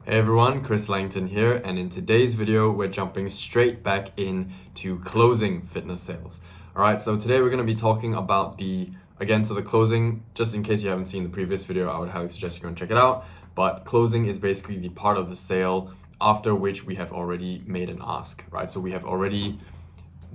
Hey everyone, Chris Langton here, and in today's video, we're jumping straight back into closing fitness sales. All right, so today we're going to be talking about the closing, just in case you haven't seen the previous video, I would highly suggest you go and check it out. But closing is basically the part of the sale after which we have already made an ask, right? So we have already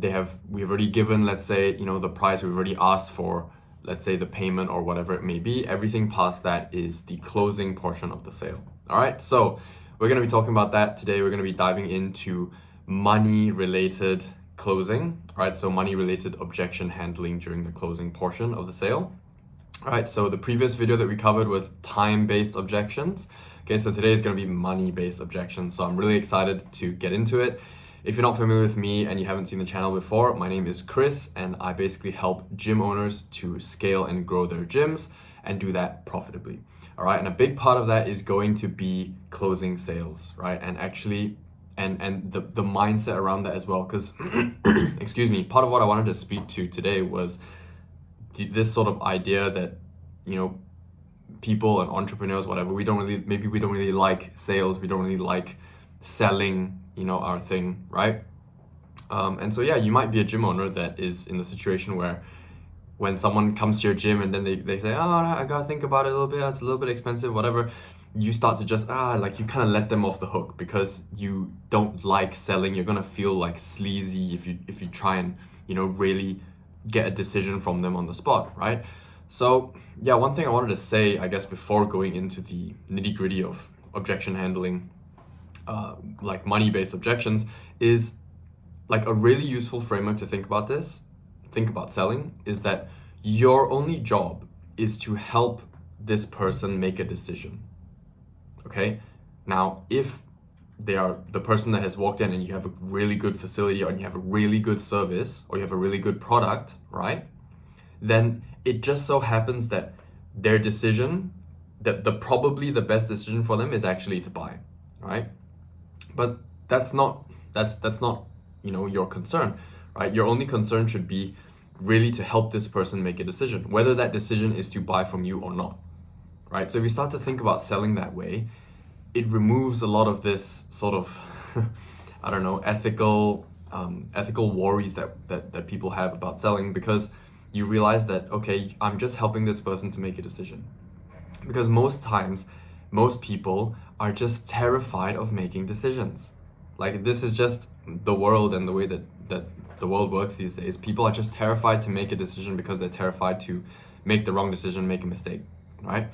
given, let's say, the price, we've already asked for, let's say, the payment or whatever it may be. Everything past that is the closing portion of the sale. All right, so we're going to be talking about that today. We're going to be diving into money related closing, right? So money related objection handling during the closing portion of the sale. All right, so the previous video that we covered was time-based objections. Okay, so today is going to be money-based objections. So I'm really excited to get into it. If you're not familiar with me and you haven't seen the channel before, my name is Chris, and I basically help gym owners to scale and grow their gyms and do that profitably. All right, and a big part of that is going to be closing sales, right? And actually, and the mindset around that as well, because, excuse me, part of what I wanted to speak to today was this sort of idea that, people and entrepreneurs, whatever, we don't really like sales, we don't really like selling, our thing, right? And so, yeah, you might be a gym owner that is in the situation where when someone comes to your gym and then they say, oh, I gotta think about it a little bit, it's a little bit expensive, whatever, you start to just, you kind of let them off the hook because you don't like selling. You're gonna feel like sleazy if you try and, really get a decision from them on the spot, right? So, yeah, one thing I wanted to say, I guess, before going into the nitty-gritty of objection handling, like money-based objections, is like a really useful framework to think about selling, is that your only job is to help this person make a decision. Okay? Now, if they are the person that has walked in and you have a really good facility or you have a really good service or you have a really good product, right? Then it just so happens that their decision, that probably the best decision for them is actually to buy, right? But that's not your concern, right? Your only concern should be really to help this person make a decision, whether that decision is to buy from you or not, right? So if you start to think about selling that way, it removes a lot of this sort of I don't know, ethical worries that people have about selling, because you realize that, okay, I'm just helping this person to make a decision. Because most times, most people are just terrified of making decisions. Like, this is just the world and the way that the world works these days. People are just terrified to make a decision because they're terrified to make the wrong decision, make a mistake, right?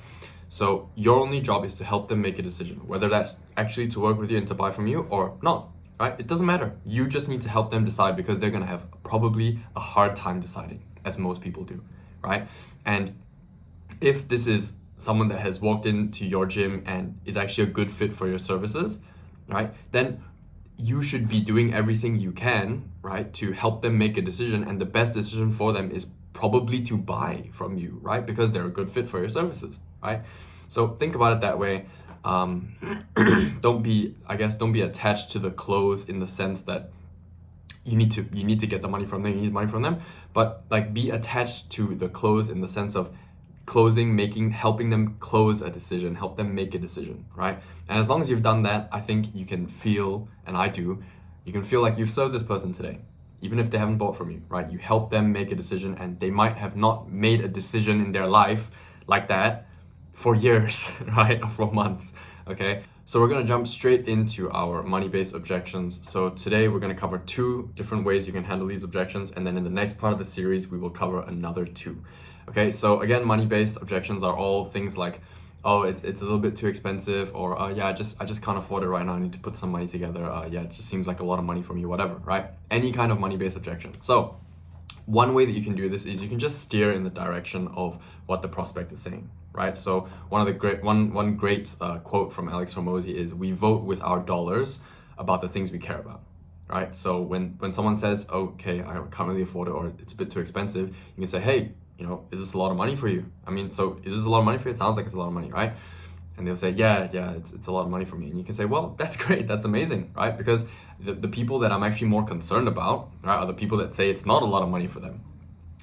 So your only job is to help them make a decision, whether that's actually to work with you and to buy from you or not, right? It doesn't matter. You just need to help them decide, because they're gonna have probably a hard time deciding, as most people do, right? And if this is someone that has walked into your gym and is actually a good fit for your services, right, then you should be doing everything you can, right, to help them make a decision. And the best decision for them is probably to buy from you, right, because they're a good fit for your services, right? So think about it that way. Don't be attached to the close in the sense that you need to get the money from them, you need money from them, but like, be attached to the close in the sense of closing, helping them close a decision, help them make a decision, right? And as long as you've done that, I think you can feel, and I do, you can feel like you've served this person today, even if they haven't bought from you, right? You help them make a decision, and they might have not made a decision in their life like that for years, right? Or for months, okay? So we're gonna jump straight into our money-based objections. So today we're gonna cover 2 different ways you can handle these objections, and then in the next part of the series, we will cover another 2. Okay, so again, money-based objections are all things like, oh, it's a little bit too expensive, or I just can't afford it right now, I need to put some money together, it just seems like a lot of money from you, whatever, right? Any kind of money-based objection. So one way that you can do this is you can just steer in the direction of what the prospect is saying, right? So one great quote from Alex Hormozy is, we vote with our dollars about the things we care about, right? So when someone says, okay, I can't really afford it, or it's a bit too expensive, you can say, hey, is this a lot of money for you? So is this a lot of money for you? It sounds like it's a lot of money, right? And they'll say, yeah, it's a lot of money for me. And you can say, well, that's great, that's amazing, right? Because the people that I'm actually more concerned about, right, are the people that say it's not a lot of money for them.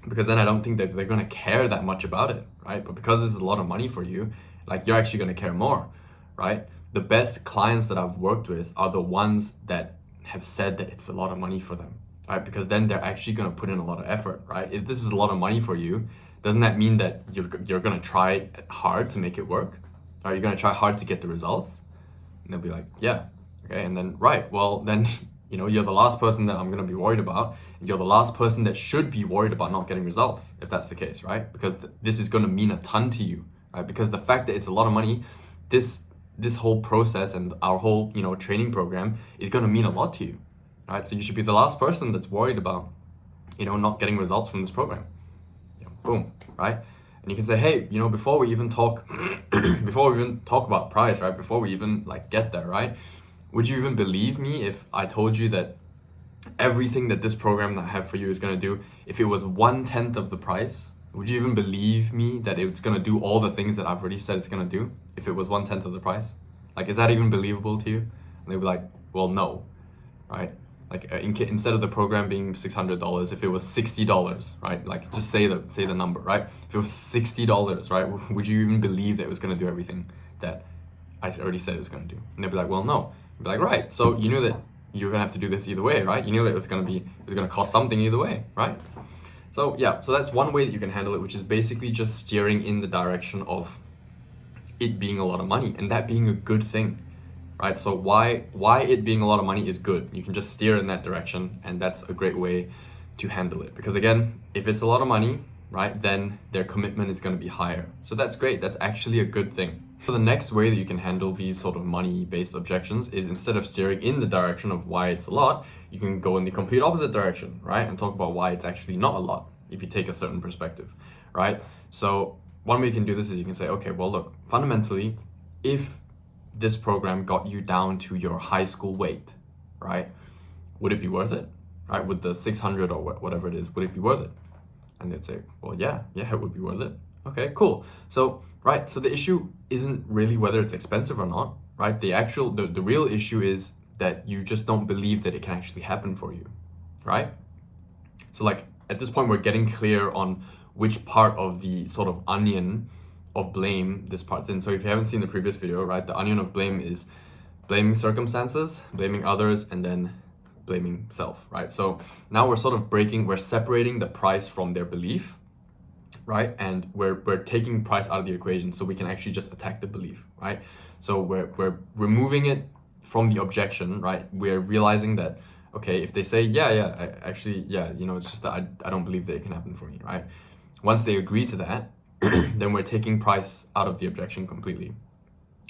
Because then I don't think that they're gonna care that much about it, right? But because this is a lot of money for you, like, you're actually gonna care more, right? the best clients that I've worked with are the ones that have said that it's a lot of money for them, right? Because then they're actually going to put in a lot of effort, right? If this is a lot of money for you, doesn't that mean that you're going to try hard to make it work? Are you going to try hard to get the results? And they'll be like, yeah, okay. And then, right, well, then, you're the last person that I'm going to be worried about. And you're the last person that should be worried about not getting results, if that's the case, right? Because this is going to mean a ton to you, right? Because the fact that it's a lot of money, this whole process and our whole, training program is going to mean a lot to you, right? So you should be the last person that's worried about, not getting results from this program. Boom, right? And you can say, hey, before we even talk, about price, right? Before we even get there, right? Would you even believe me if I told you that everything that this program that I have for you is going to do, if it was 1/10 of the price, would you even believe me that it's going to do all the things that I've already said it's going to do if it was 1/10 of the price? Is that even believable to you? And they'd be like, well, no, right? Instead of the program being $600, if it was $60, right? Just say the number, right? If it was $60, right? Would you even believe that it was going to do everything that I already said it was going to do? And they'd be like, well, no. I'd be like, right. So you knew that you're going to have to do this either way, right? You knew that it was going to cost something either way, right? So yeah, so that's one way that you can handle it, which is basically just steering in the direction of it being a lot of money and that being a good thing, right? So why it being a lot of money is good. You can just steer in that direction, and that's a great way to handle it. Because again, if it's a lot of money, right, then their commitment is going to be higher. So that's great. That's actually a good thing. So the next way that you can handle these sort of money-based objections is, instead of steering in the direction of why it's a lot, you can go in the complete opposite direction, right? And talk about why it's actually not a lot if you take a certain perspective, right? So one way you can do this is you can say, okay, well, look, fundamentally, if this program got you down to your high school weight, right, would it be worth it, right? With the 600 or whatever it is, would it be worth it? And they'd say, well, yeah, it would be worth it. Okay, cool. So, right, so the issue isn't really whether it's expensive or not, right? The real issue is that you just don't believe that it can actually happen for you, right? So at this point, we're getting clear on which part of the sort of onion of blame this part's in. So if you haven't seen the previous video, right, the onion of blame is blaming circumstances, blaming others, and then blaming self, right? So now we're separating the price from their belief, right? And we're taking price out of the equation so we can actually just attack the belief, right? So we're removing it from the objection, right? We're realizing that, okay, if they say, it's just that I don't believe that it can happen for me, right? Once they agree to that, then we're taking price out of the objection completely.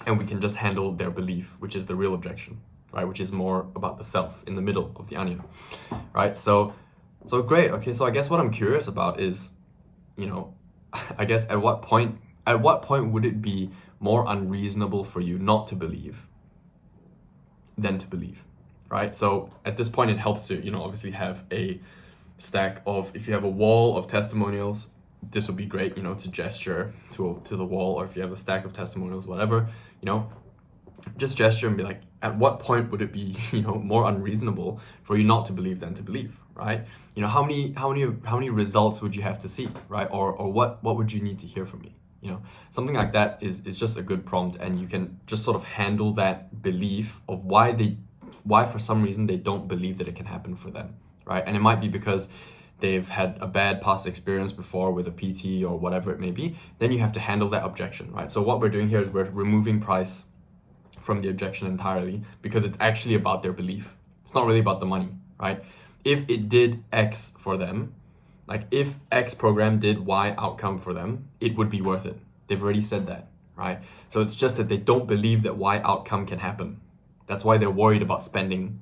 And we can just handle their belief, which is the real objection, right? Which is more about the self in the middle of the onion, right? So great. Okay, so I guess what I'm curious about is, I guess at what point would it be more unreasonable for you not to believe than to believe, right? So at this point, it helps to, obviously have a stack of, if you have a wall of testimonials, this would be great, to gesture to the wall, or if you have a stack of testimonials, whatever, just gesture and be like, at what point would it be, more unreasonable for you not to believe than to believe, right? How many results would you have to see, right? Or what would you need to hear from me? Something like that is just a good prompt, and you can just sort of handle that belief of why for some reason they don't believe that it can happen for them, right? And it might be because they've had a bad past experience before with a PT or whatever it may be. Then you have to handle that objection, right? So what we're doing here is we're removing price from the objection entirely, because it's actually about their belief. It's not really about the money, right? If it did X for them, if X program did Y outcome for them, it would be worth it. They've already said that, right? So it's just that they don't believe that Y outcome can happen. That's why they're worried about spending,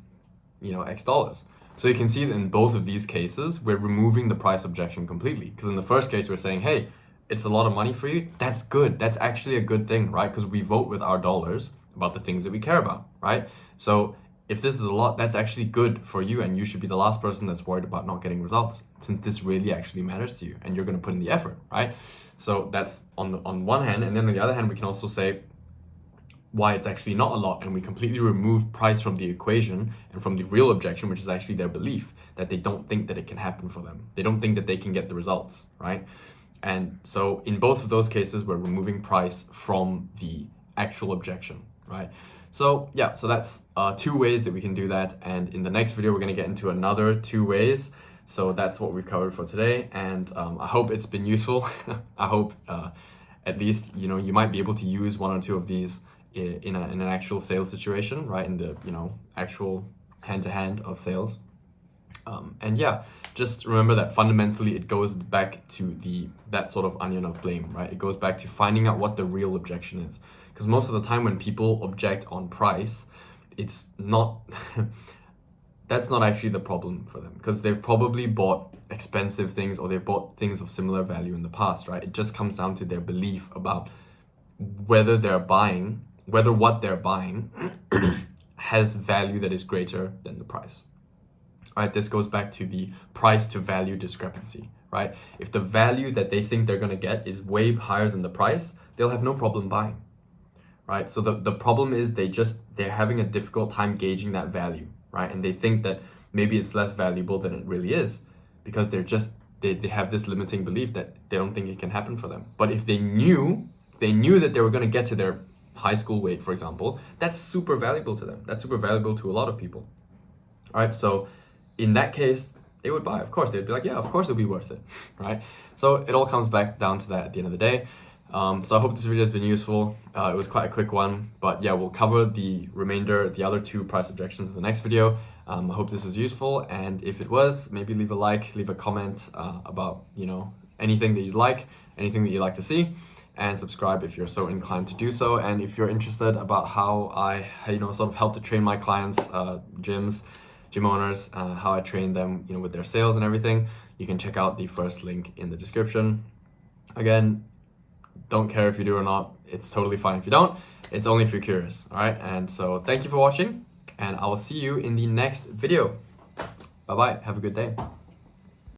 X dollars. So you can see that in both of these cases, we're removing the price objection completely. Because in the first case, we're saying, hey, it's a lot of money for you. That's good. That's actually a good thing, right? Because we vote with our dollars about the things that we care about, right? So if this is a lot, that's actually good for you, and you should be the last person that's worried about not getting results, since this really actually matters to you and you're going to put in the effort, right? So that's on one hand. And then on the other hand, we can also say why it's actually not a lot, and we completely remove price from the equation and from the real objection, which is actually their belief that they don't think that it can happen for them. They don't think that they can get the results, right? And so in both of those cases, we're removing price from the actual objection, right? So yeah, so that's 2 ways that we can do that, and in the next video we're going to get into another 2 ways. So that's what we've covered for today, and I hope it's been useful. I hope at least you might be able to use 1 or 2 of these in an actual sales situation, right? In the actual hand-to-hand of sales. And yeah, just remember that fundamentally it goes back to that sort of onion of blame, right? It goes back to finding out what the real objection is. Because most of the time when people object on price, it's not that's not actually the problem for them, because they've probably bought expensive things or they've bought things of similar value in the past, right? It just comes down to their belief about whether what they're buying has value that is greater than the price. Right, this goes back to the price to value discrepancy, right? If the value that they think they're going to get is way higher than the price, they'll have no problem buying, right? So the problem is they're having a difficult time gauging that value, right? And they think that maybe it's less valuable than it really is, because they have this limiting belief that they don't think it can happen for them. But if they knew that they were going to get to their high school weight, for example, that's super valuable to them. That's super valuable to a lot of people. All right, so in that case, they would buy. Of course, they'd be like, yeah, of course it'll be worth it, right? So it all comes back down to that at the end of the day. So I hope this video has been useful. It was quite a quick one, but yeah, we'll cover the other 2 price objections in the next video. I hope this was useful, and if it was, maybe leave a like, leave a comment about anything that you'd like, anything that you'd like to see, and subscribe if you're so inclined to do so. And if you're interested about how I sort of help to train my clients, gym owners, how I train them with their sales and everything, you can check out the first link in the description. Again, don't care if you do or not. It's totally fine if you don't. It's only if you're curious. All right, and so thank you for watching, and I will see you in the next video. Bye bye. Have a good day.